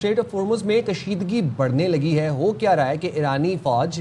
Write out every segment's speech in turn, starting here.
Straight of Hormuz में कशीदगी बढ़ने लगी है। हो क्या रहा है कि ईरानी फौज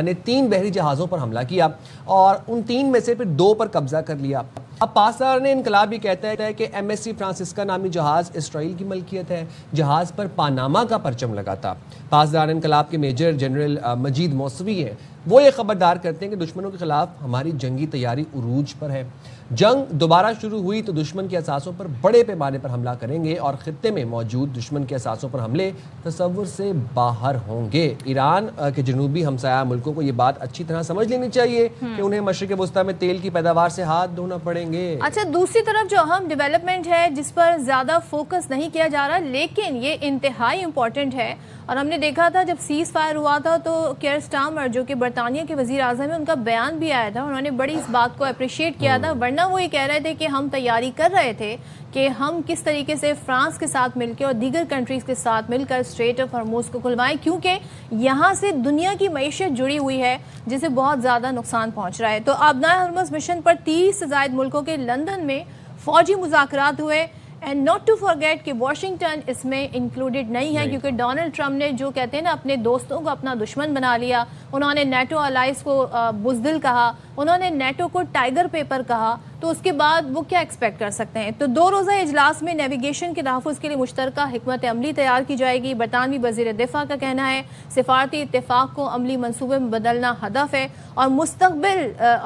ने 3 बहरी जहाज़ों पर हमला किया और उन 3 में से फिर 2 पर कब्जा कर लिया। अब पासदार ने इनकलाब भी कहता है कि MSC फ्रांसिस्का नामी जहाज़ इसराइल की मलकियत है। जहाज़ पर पानामा का परचम लगा था। पासदार इनकलाब के मेजर जनरल मजीद मौसवी हैं। वो ये खबरदार करते हैं कि दुश्मनों के खिलाफ हमारी जंगी तैयारी उरूज पर है। जंग दोबारा शुरू हुई तो दुश्मन के असासों पर बड़े पैमाने पर हमला करेंगे और खित्ते में मौजूद दुश्मन के असासों पर हमले तसव्वुर से बाहर होंगे। ईरान के जनूबी हमसाया मुल्कों को ये बात अच्छी तरह समझ लेनी चाहिए कि उन्हें मशरिक वस्ता में तेल की पैदावार से हाथ धोना पड़ेंगे। अच्छा, दूसरी तरफ जो अहम डेवलपमेंट है जिस पर ज्यादा फोकस नहीं किया जा रहा, लेकिन ये इंतहाई इंपॉर्टेंट है और हमने देखा था जब सीज फायर हुआ था तो केयर स्टार्मर जो कि बरतानिया के वजीर आजम है, उनका बयान भी आया था। उन्होंने बड़ी इस बात को अप्रिशिएट किया था, वरना वो ये कह रहे थे कि हम तैयारी कर रहे थे कि हम किस तरीके से फ्रांस के साथ मिलकर और दीगर कंट्रीज के साथ मिलकर स्ट्रेट ऑफ हॉर्मुज़ को खुलवाएं, क्योंकि यहाँ से दुनिया की मईशत जुड़ी हुई है जिसे बहुत ज़्यादा नुकसान पहुँच रहा है। तो आबनाए हॉर्मुज़ मिशन पर 30 से ज़ायद मुल्कों के लंदन में फौजी मुज़ाकरात हुए। एंड नॉट टू फॉरगेट कि वाशिंगटन इसमें इंक्लूडेड नहीं है, क्योंकि डोनाल्ड ट्रंप ने जो कहते हैं ना अपने दोस्तों को अपना दुश्मन बना लिया। उन्होंने नेटो अलाइज को बुज़दिल कहा, उन्होंने नेटो को टाइगर पेपर कहा, तो उसके बाद वो क्या एक्सपेक्ट कर सकते हैं। तो 2 रोज़ा इजलास में नेविगेशन के तहफ़्फ़ुज़ के लिए मुश्तरका हिकमत अमली तैयार की जाएगी। बरतानवी वज़ीर दिफ़ा का कहना है सिफारती इत्तेफाक को अमली मनसूबे में बदलना हदफ है और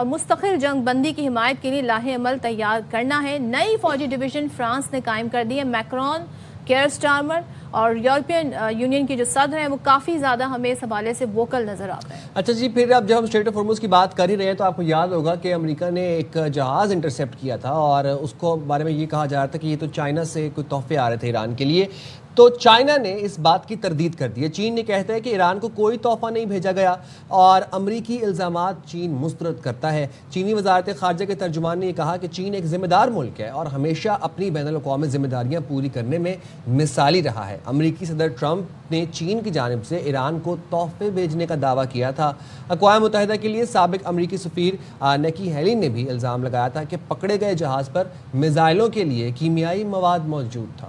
मुस्तकिल जंग बंदी की हिमायत के लिए लाहे अमल तैयार करना है। नई फौजी डिवीज़न फ्रांस ने कायम कर दी है। मैक्रोन, केयर स्टार्मर और यूरोपियन यूनियन के जो सदर हैं वो काफ़ी ज़्यादा हमें इस हवाले से वोकल नज़र आते हैं। अच्छा जी, फिर अब जब हम स्ट्रेट ऑफ होर्मुज़ की बात कर ही रहे हैं तो आपको याद होगा कि अमेरिका ने एक जहाज़ इंटरसेप्ट किया था और उसको बारे में ये कहा जा रहा था कि ये तो चाइना से कोई तोहफे आ रहे थे ईरान के लिए। तो चाइना ने इस बात की तरदीद कर दी है। चीन ने कहता है कि ईरान को कोई तोहफा नहीं भेजा गया और अमरीकी इल्ज़ामात चीन मुस्तरद करता है। चीनी वज़ारत ख़ारजा के तर्जुमान ने यह कहा कि चीन एक ज़िम्मेदार मुल्क है और हमेशा अपनी बैनुल-अक़वामी ज़िम्मेदारियाँ पूरी करने में मिसाली रहा है। अमरीकी सदर ट्रंप ने चीन की जानिब से ईरान को तोहफे भेजने का दावा किया था। अक़वाम मुत्तहिदा के लिए साबिक अमरीकी सफ़ीर निकी हेली ने भी इल्ज़ाम लगाया था कि पकड़े गए जहाज़ पर मिसाइलों के लिए कीमियाई मवाद मौजूद था।